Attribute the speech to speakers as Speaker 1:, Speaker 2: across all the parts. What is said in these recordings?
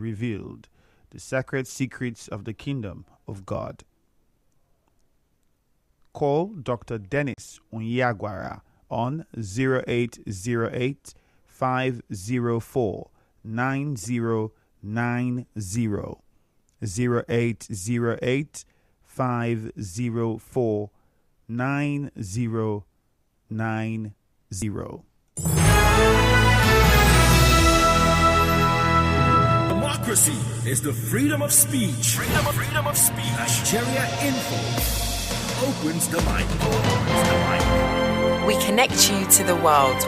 Speaker 1: revealed, the sacred secrets of the kingdom of God. Call Dr. Dennis Onyeagbara on 0808 504 9090, 0808 504 9090.
Speaker 2: Democracy is the freedom of speech. Freedom of speech. Nigeria Info opens the mic.
Speaker 3: We connect you to the world.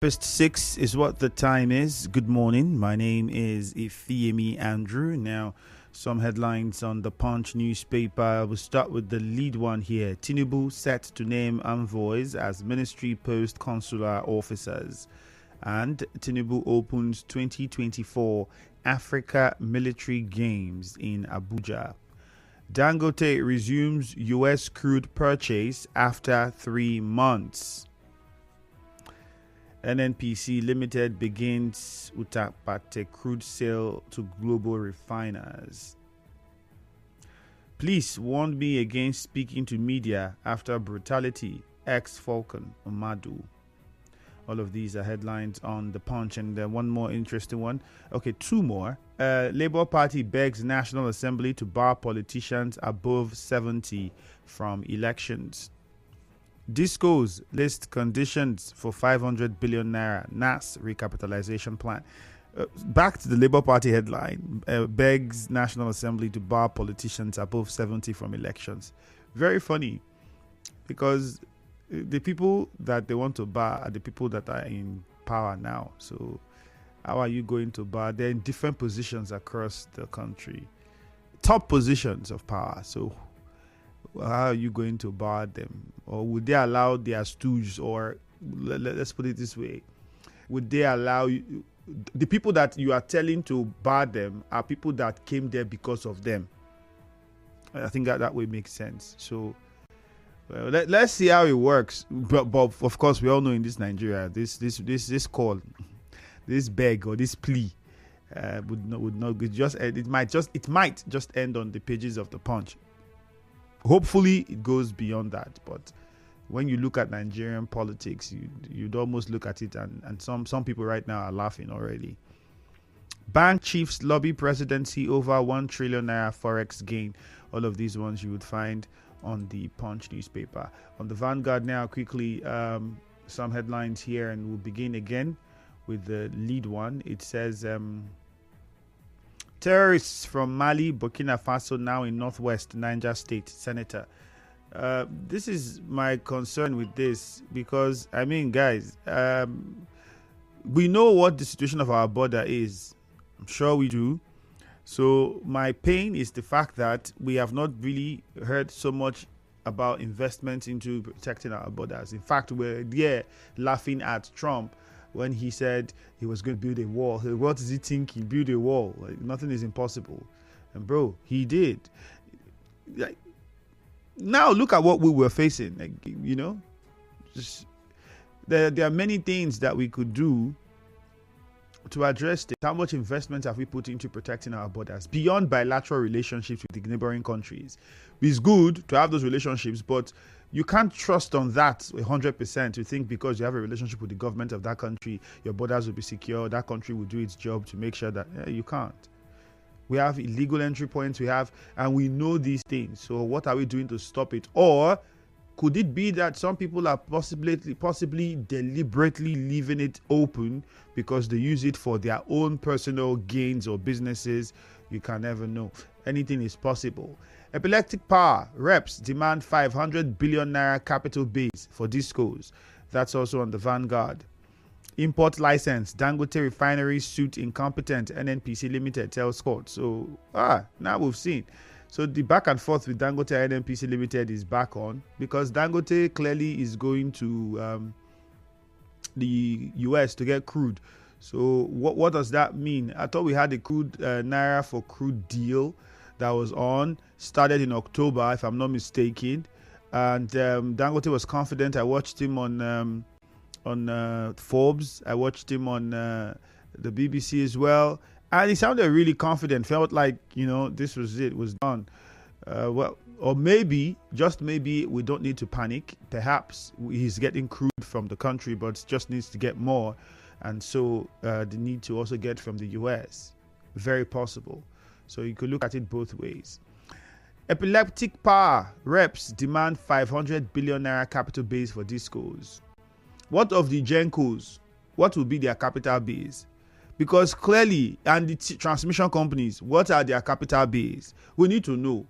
Speaker 1: Past 6 is what the time is. Good morning. My name is Ifeyemi Andrew. Now, some headlines on the Punch newspaper. I will start with the lead one here. Tinubu set to name envoys as ministry post consular officers. And Tinubu opens 2024 Africa Military Games in Abuja. Dangote resumes U.S. crude purchase after 3 months. NNPC Limited begins Utapate crude sale to global refiners. Police warned me against speaking to media after brutality. Ex-Falcon Amadu. All of these are headlines on the Punch, and one more interesting one. Okay, two more. Labour Party begs National Assembly to bar politicians above 70 from elections. Discos list conditions for 500 billion naira NAS recapitalization plan. Back to the Labour Party headline. Begs National Assembly to bar politicians above 70 from elections. Very funny, because the people that they want to bar are the people that are in power now. So how are you going to bar? They're in different positions across the country. Top positions of power. So how are you going to bar them? Or would they allow their stooges, or let's put it this way, would they allow you, the people that you are telling to bar them are people that came there because of them? I think that way makes sense. So let's see how it works. But of course, we all know in this Nigeria, this call, this beg or this plea would not just it might just end on the pages of the Punch. Hopefully it goes beyond that, but when you look at Nigerian politics, you'd almost look at it and some people right now are laughing already. Bank chiefs lobby presidency over 1 trillion naira forex gain. All of these ones you would find on the Punch newspaper. On the Vanguard now, quickly, some headlines here, and we'll begin again with the lead one. It says terrorists from Mali, Burkina Faso now in northwest Niger State. Senator. This is my concern with this, because, I mean, guys, we know what the situation of our border is. I'm sure we do. So my pain is the fact that we have not really heard so much about investment into protecting our borders. In fact, we're there laughing at Trump when he said he was going to build a wall. What does he think? He built a wall. Like, nothing is impossible. And bro, he did. Like, now look at what we were facing. Like, you know, just there are many things that we could do to address this. How much investment have we put into protecting our borders beyond bilateral relationships with the neighboring countries? It's good to have those relationships, but you can't trust on that 100% to think because you have a relationship with the government of that country, your borders will be secure, that country will do its job to make sure that you can't. We have illegal entry points, and we know these things. So what are we doing to stop it? Or could it be that some people are possibly deliberately leaving it open because they use it for their own personal gains or businesses? You can never know. Anything is possible. Epileptic Power reps demand 500 billion naira capital base for discos. That's also on the Vanguard. Import license. Dangote refinery suit incompetent. NNPC Limited tells court. So, now we've seen. So the back and forth with Dangote and NNPC Limited is back on, because Dangote clearly is going to the US to get crude. So what does that mean? I thought we had a crude naira for crude deal that was started in October, if I'm not mistaken. And Dangote was confident. I watched him on Forbes. I watched him on the BBC as well. And he sounded really confident, felt like, this was it, was done. Or maybe, just maybe, we don't need to panic. Perhaps he's getting crude from the country, but just needs to get more. And so the need to also get from the US. Very possible. So you could look at it both ways. Epileptic Power reps demand 500 billion naira capital base for discos. What of the Gencos? What will be their capital base? Because clearly, and the transmission companies, what are their capital base? We need to know.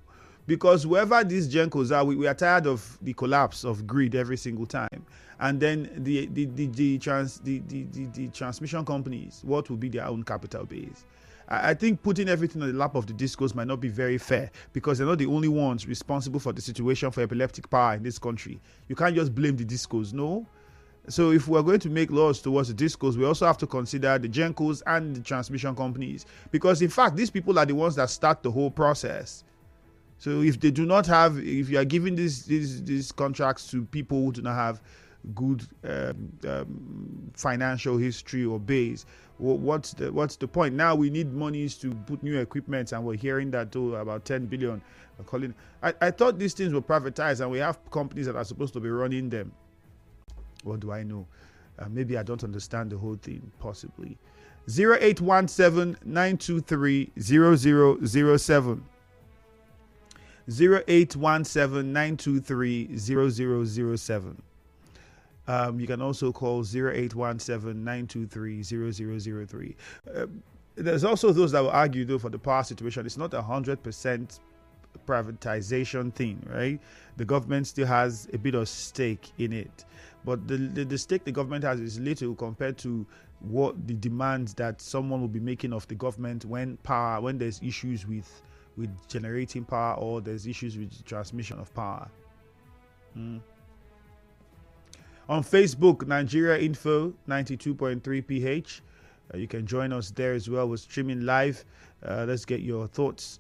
Speaker 1: because whoever these gencos are, we are tired of the collapse of greed every single time. And then the transmission companies, what will be their own capital base? I think putting everything on the lap of the discos might not be very fair, because they're not the only ones responsible for the situation for epileptic power in this country. You can't just blame the discos, no. So if we're going to make laws towards the discos, we also have to consider the gencos and the transmission companies, because in fact these people are the ones that start the whole process. So if they do not have, if you are giving these contracts to people who do not have good financial history or base, what's the point? Now we need monies to put new equipment, and we're hearing that about 10 billion. I thought these things were privatized, and we have companies that are supposed to be running them. What do I know? Maybe I don't understand the whole thing, possibly. 0817-923-0007. 0817-923-0007. You can also call 0817-923-0003. There's also those that will argue, though, for the power situation, it's not 100% privatization thing, right? The government still has a bit of stake in it, but the stake the government has is little compared to what the demands that someone will be making of the government when there's issues with generating power, or there's issues with transmission of power. On Facebook, Nigeria Info 92.3 PH. You can join us there as well. We're streaming live. Let's get your thoughts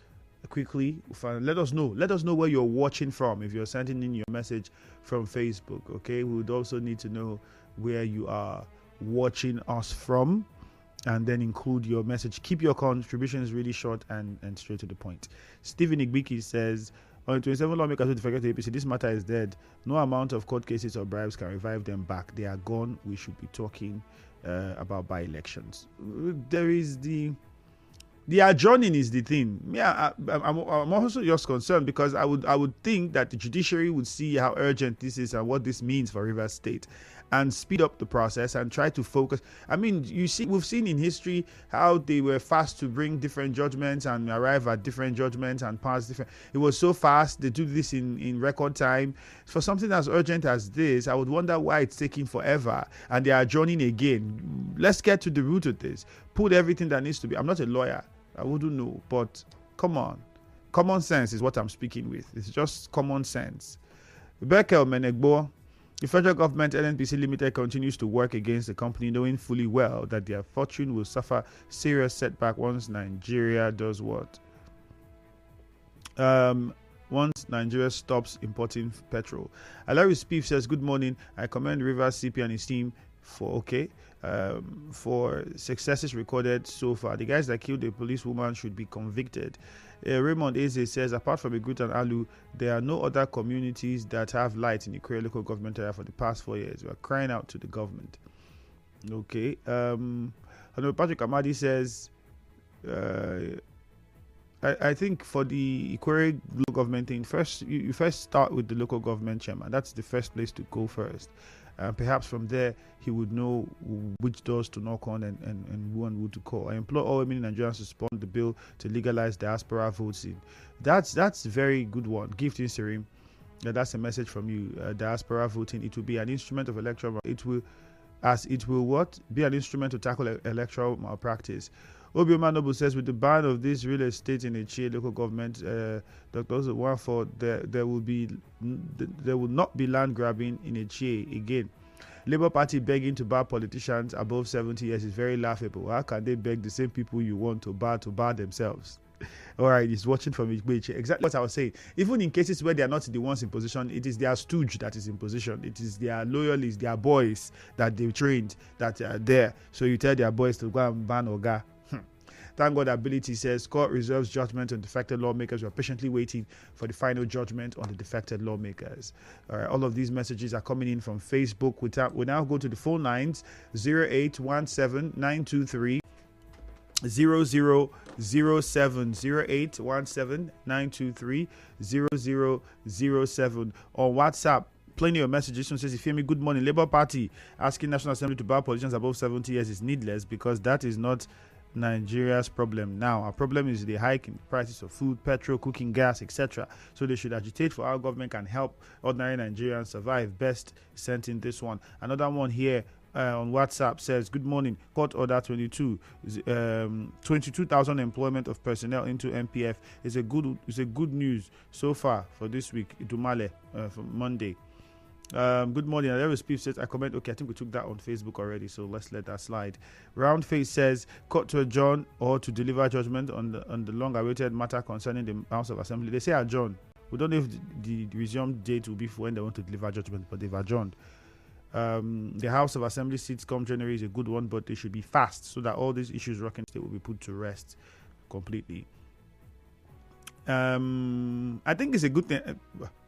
Speaker 1: quickly. Let us know where you're watching from. If you're sending in your message from Facebook, okay, we would also need to know where you are watching us from, and then include your message. Keep your contributions really short and straight to the point. Stephen Igbiki says, on the 27 lawmakers who defected to APC, this matter is dead. No amount of court cases or bribes can revive them back. They are gone. We should be talking about by-elections. There is the adjourning is the thing. Yeah, I'm also just concerned, because I would think that the judiciary would see how urgent this is and what this means for Rivers State, and speed up the process and try to focus. I mean, we've seen in history how they were fast to bring different judgments and arrive at different judgments and pass different. It was so fast. They do this in record time. For something as urgent as this, I would wonder why it's taking forever and they are adjourning again. Let's get to the root of this. Put everything that needs to be. I'm not a lawyer. I wouldn't know, but come on. Common sense is what I'm speaking with. It's just common sense. Bekel Menegbo. The federal government, NNPC Limited, continues to work against the company, knowing fully well that their fortune will suffer serious setback once Nigeria does what? Once Nigeria stops importing petrol. Alari Spieth says, good morning. I commend Rivers CP and his team for successes recorded so far. The guys that killed the policewoman should be convicted. Raymond Eze says, apart from Igut and Alu, there are no other communities that have light in the Korea local government area for the past 4 years. We are crying out to the government. Okay. Patrick Amadi says, I think for the Korea local government thing, you first start with the local government chairman. That's the first place to go first. Perhaps from there, he would know which doors to knock on and who to call. I implore all women in Nigerians to support the bill to legalize diaspora voting. That's a very good one. Gift in Serim. That's a message from you. Diaspora voting. It will be an instrument of electoral. It will what? Be an instrument to tackle electoral malpractice. Obioma Noble says, with the ban of this real estate in Echie local government, Dr. Ozowanfo, there will not be land grabbing in Echie again. Labour Party begging to bar politicians above 70 years is very laughable. How can they beg the same people you want to bar themselves? All right, he's watching from Echie. Exactly what I was saying. Even in cases where they are not the ones in position, it is their stooge that is in position. It is their loyalists, their boys that they've trained that are there. So you tell their boys to go and ban Oga. Thank God Ability says, court reserves judgment on defected lawmakers. We are patiently waiting for the final judgment on the defected lawmakers. All right, all of these messages are coming in from Facebook. We now go to the phone lines, 0817 923 0007, 0817 923 0007. On WhatsApp, plenty of messages. This one says, Ifemi, good morning. Labour Party asking National Assembly to bar politicians above 70 years is needless, because that is not Nigeria's problem now. Our problem is the hike in prices of food, petrol, cooking gas, etc. So they should agitate for our government can help ordinary Nigerians survive. Best sent in this one. Another one here on WhatsApp says, "Good morning. Court order 22, 22,000 employment of personnel into MPF is a good news so far for this week. Idumale for Monday." Good morning. Aleris Beef says, "I comment." Okay, I think we took that on Facebook already, so let's let that slide. Round Face says, "Court to adjourn or to deliver judgment on the long-awaited matter concerning the House of Assembly." They say adjourn. We don't know if the resumed date will be for when they want to deliver judgment, but they've adjourned. The House of Assembly seats come January is a good one, but they should be fast so that all these issues rocking state will be put to rest completely. I think it's a good thing.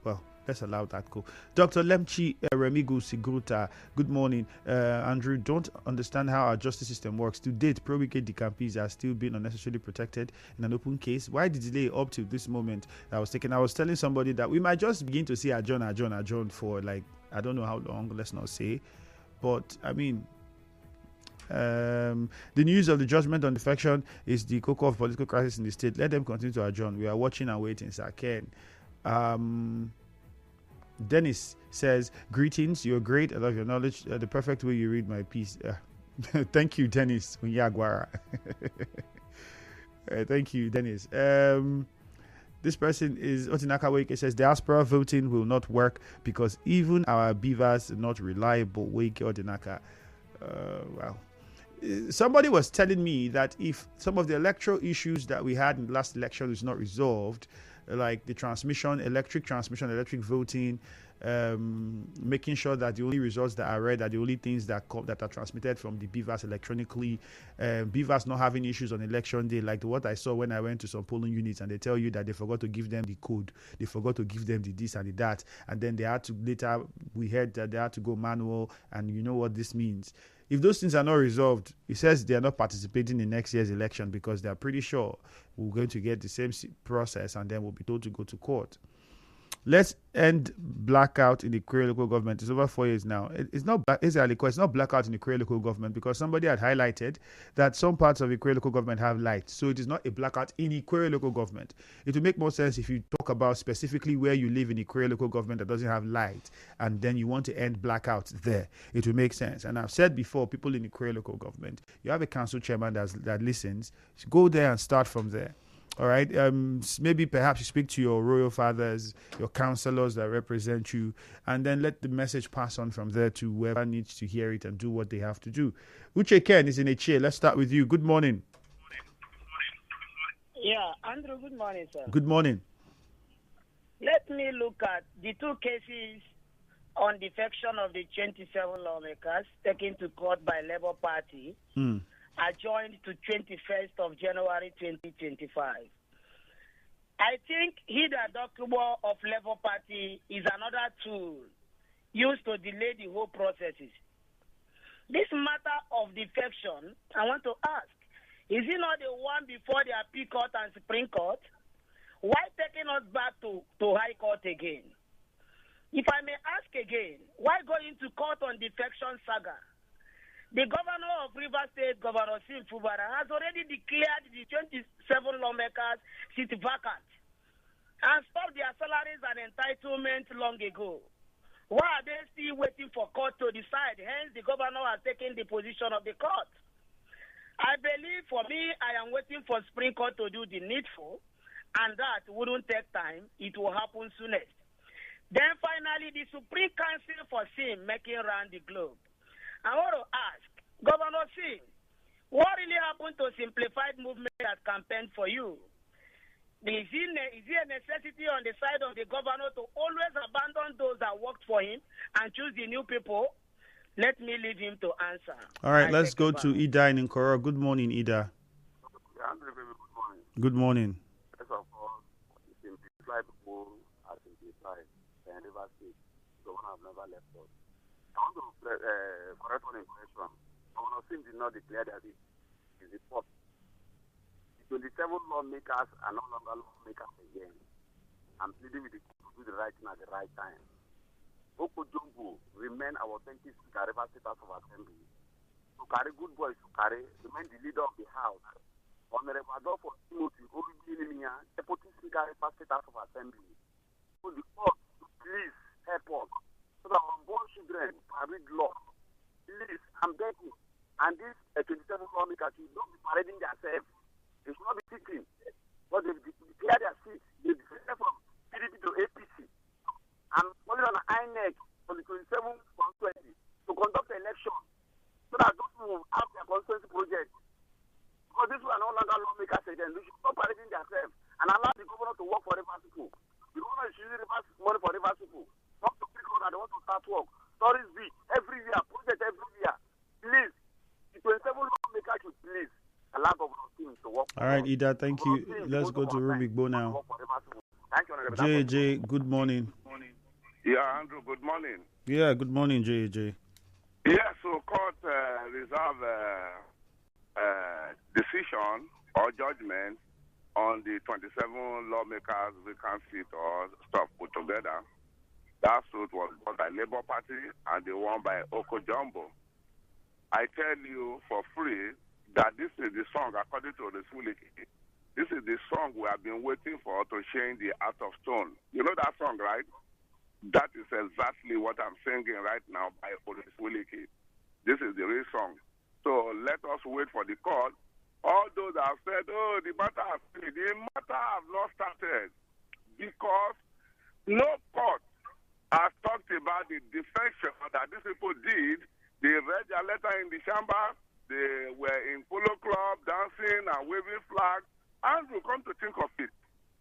Speaker 1: Well, let's allow that go. Dr. Lemchi Remigu Sigruta, good morning. Andrew, don't understand how our justice system works. To date, Pro-Wike Dicampees are still being unnecessarily protected in an open case. Why the delay up to this moment that was taken? I was telling somebody that we might just begin to see adjourn for like, I don't know how long, let's not say. But, I mean, the news of the judgment on defection is the cocoa of political crisis in the state. Let them continue to adjourn. We are watching and waiting, Sir Ken. Dennis says, "Greetings, you're great. I love your knowledge. The perfect way you read my piece." Thank you, Dennis Unyagwara. Thank you, Dennis. This person is Otinaka Weke says, "Diaspora voting will not work because even our beavers are not reliable." Weke Otinaka. Well, somebody was telling me that if some of the electoral issues that we had in the last election is not resolved, like the electric voting, making sure that the only results that are read are the only things that are transmitted from the beavers electronically, beavers not having issues on election day, like what I saw when I went to some polling units and they tell you that they forgot to give them the code, they forgot to give them the this and the that, and then they had to later, we heard that they had to go manual, and you know what this means. If those things are not resolved, it says they are not participating in next year's election because they are pretty sure we're going to get the same process and then we'll be told to go to court. Let's end blackout in the Korea local government. It's over 4 years now. It's not blackout in the Korea local government because somebody had highlighted that some parts of the Korea local government have light. So it is not a blackout in the Korea local government. It will make more sense if you talk about specifically where you live in the Korea local government that doesn't have light and then you want to end blackout there. It will make sense. And I've said before, people in the Korea local government, you have a council chairman that listens. So go there and start from there. All right. Maybe perhaps you speak to your royal fathers, your councillors that represent you, and then let the message pass on from there to whoever needs to hear it and do what they have to do. Uche Ken is in a chair. Let's start with you. Good morning.
Speaker 4: Yeah, Andrew, good morning, sir.
Speaker 1: Good morning.
Speaker 4: Let me look at the two cases on defection of the 27 lawmakers taken to court by Labour Party. Adjourned to 21st of January 2025. I think Hida Dokubo of Labour Party is another tool used to delay the whole processes. This matter of defection, I want to ask, is it not the one before the Appeal Court and Supreme Court? Why taking us back to High Court again? If I may ask again, why go into court on defection saga? The governor of Rivers State, Governor Sim Fubara, has already declared the 27 lawmakers seat vacant and stopped their salaries and entitlements long ago. Why are they still waiting for court to decide? Hence, the governor has taken the position of the court. I believe, for me, I am waiting for Supreme Court to do the needful, and that wouldn't take time. It will happen soonest. Then finally, the Supreme Council for Sim making round the globe. I want to ask, Governor Sim, what really happened to Simplified Movement that campaigned for you? Is it a necessity on the side of the governor to always abandon those that worked for him and choose the new people? Let me leave him to answer.
Speaker 1: All right, let's go to Ida in Nkoro. Good morning, Ida.
Speaker 5: Good morning.
Speaker 1: Good morning.
Speaker 5: First of all, Simplified people are simplified and River State. The one have never left us. I want to correct one question. Governor Sim did not declare that it is a pop. The 27 lawmakers are no longer lawmakers again. I'm pleading with the court to do the right thing at the right time. Oko Jumbo remain our authentic Speaker, River State House of Assembly. to carry, good boys to carry, remain the leader of the house. Honorable Adolfo Timothy Orubinia, Deputy Speaker, State House of Assembly. So the court to please help us so that our unborn children can read law. Please, I'm begging. And this 27 lawmakers should not be parading themselves. They should not be sitting. But they declare their seats. They declare from PDP to APC. I'm calling on the INEC for the 27 constituency to conduct an election so that those who have their constituency project. Because these are no longer lawmakers again. They should stop parading themselves and allow the governor to work for river people. The governor is using money for river people. Not to pick on that they want to start work. Stories be every year, project every year. Please, the 27 lawmakers should please allow governor teams to work.
Speaker 1: All right, Ida, thank you. Let's go to Rubikbo now. JJ, good morning.
Speaker 6: Yeah, Andrew, good morning.
Speaker 1: Yeah, good morning, JJ.
Speaker 6: Yeah, so court reserve decision or judgment on the 27 lawmakers vacant seat or stuff put together. That suit was won by Labour Party and they won by Oko Jumbo. I tell you for free that this is the song, according to the Suliki, this is the song we have been waiting for to change the Heart of Stone. You know that song, right? That is exactly what I'm singing right now by Suliki. This is the real song. So let us wait for the court. All those that have said, oh, the matter has finished. The matter has not started because no court has talked about the defection that these people did. They read their letter in the chamber. They were in polo club, dancing and waving flags. Andrew, come to think of it.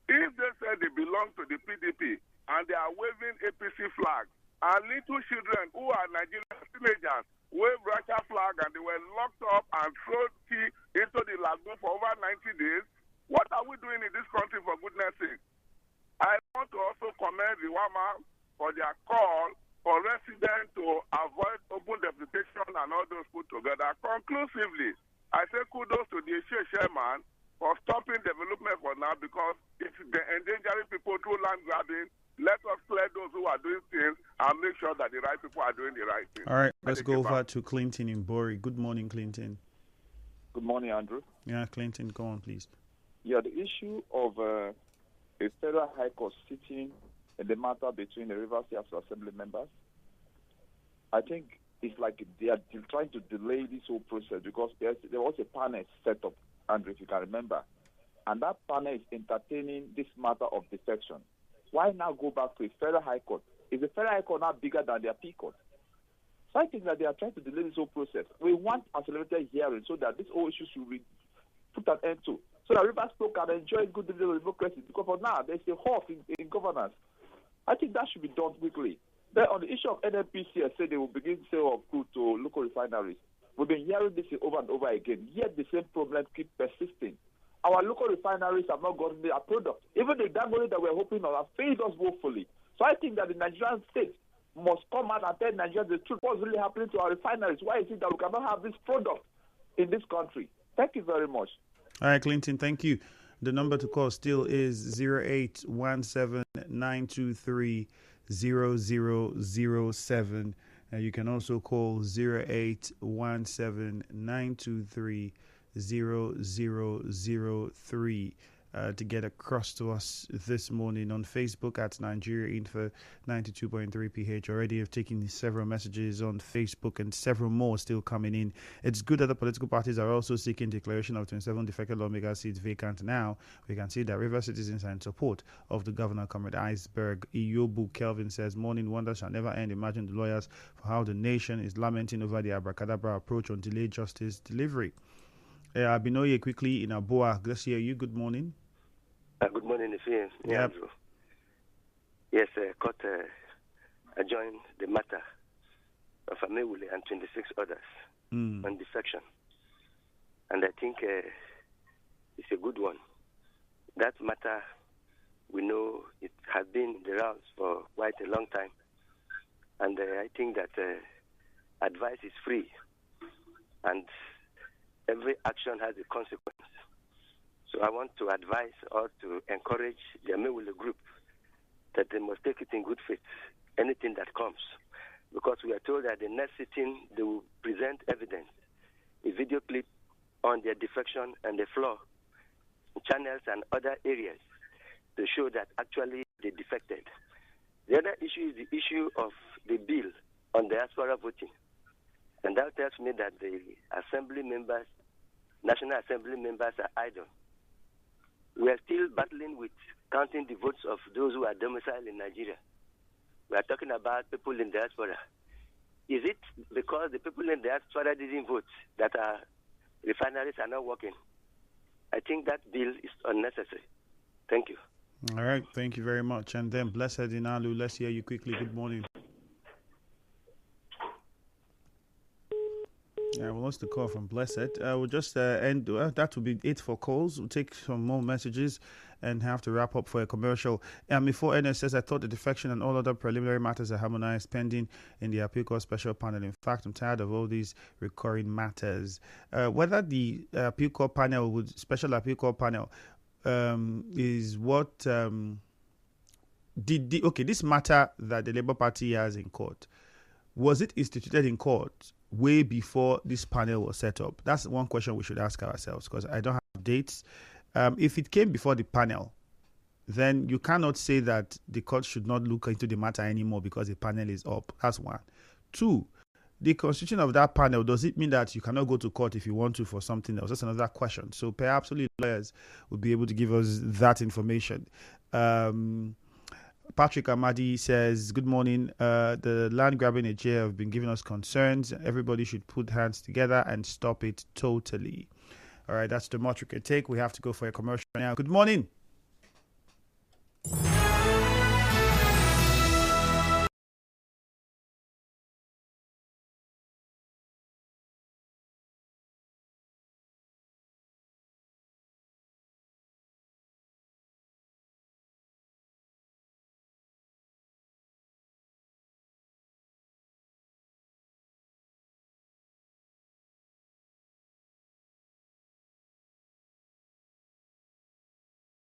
Speaker 6: If they said they belong to the PDP and they are waving APC flags, and little children who are Nigerian teenagers wave Russia flag and they were locked up and thrown tea into the lagoon for over 90 days, what are we doing in this country, for goodness sake? I want to also commend the WAMA for their call for residents to avoid open defecation and all those put together. Conclusively, I say kudos to the chairman for stopping development for now because it's endangering people through land grabbing. Let us clear those who are doing things and make sure that the right people are doing the right thing.
Speaker 1: All right, let's go over to Clinton in Bori. Good morning, Clinton.
Speaker 7: Good morning, Andrew.
Speaker 1: Yeah, Clinton, go on, please.
Speaker 7: Yeah, the issue of a federal high court sitting in the matter between the Rivers State House of Assembly members, I think it's like they are trying to delay this whole process because there was a panel set up, Andrew, if you can remember, and that panel is entertaining this matter of defection. Why now go back to a federal high court? Is the federal high court now bigger than their P court? So I think that they are trying to delay this whole process. We want accelerated hearing so that this whole issue should be put an end to, so that Rivers State can enjoy good democracy. Because for now, there's a halt in governance. I think that should be done quickly. Then on the issue of NNPC, I said they will begin sale of crude to local refineries. We've been hearing this over and over again, yet the same problem keeps persisting. Our local refineries have not gotten their product. Even the Dangote that we're hoping on have failed us woefully. So I think that the Nigerian state must come out and tell Nigerians the truth. What's really happening to our refineries? Why is it that we cannot have this product in this country? Thank you very much.
Speaker 1: All right, Clinton, thank you. The number to call still is 0817-923-0007. You can also call 0817-923-0003 to get across to us this morning on Facebook at Nigeria Info 92.3 PH. Already have taken several messages on Facebook and several more still coming in. It's good that the political parties are also seeking declaration of 27 defected lawmaker seats vacant now. We can see that River citizens are in support of the governor, Comrade Iceberg. Iyobu Kelvin says, morning wonders shall never end. Imagine the lawyers for how the nation is lamenting over the abracadabra approach on delayed justice delivery. Abinoye quickly in Aboa. Let's hear you. Good morning.
Speaker 8: Good morning, Ife.
Speaker 1: Yep.
Speaker 8: Yes, court adjourned the matter of Amewule and 26 others on defection. And I think it's a good one. That matter, we know it has been in the rounds for quite a long time. And I think that advice is free. And every action has a consequence. So I want to advise or to encourage the Amewule group that they must take it in good faith, anything that comes. Because we are told that the next sitting, they will present evidence a video clip on their defection and the floor, channels and other areas to show that actually they defected. The other issue is the issue of the bill on diaspora voting. And that tells me that the assembly members, National Assembly members are idle. We are still battling with counting the votes of those who are domiciled in Nigeria. We are talking about people in diaspora. Is it because the people in diaspora didn't vote that our refineries are not working? I think that bill is unnecessary. Thank you.
Speaker 1: All right, thank you very much. And then Blessed Inalu, let's hear you quickly. Good morning. Yeah, we lost the call from Blessed. We'll just end. That will be it for calls. We'll take some more messages and have to wrap up for a commercial. Before NS says, I thought the defection and all other preliminary matters are harmonized pending in the Appeal Court Special Panel. In fact, I'm tired of all these recurring matters. Whether the Appeal Court Panel, Special Appeal Court Panel, is what this matter that the Labour Party has in court, was it instituted in court way before this panel was set up? That's one question we should ask ourselves, because I don't have dates. If it came before the panel, then you cannot say that the court should not look into the matter anymore because the panel is up. That's one. Two, the constitution of that panel, does it mean that you cannot go to court if you want to for something else? That's another question. So perhaps only lawyers would be able to give us that information. Patrick Amadi says, good morning. The land grabbing in Nigeria have been giving us concerns. Everybody should put hands together and stop it totally. All right, that's the much we can take. We have to go for a commercial now. Good morning.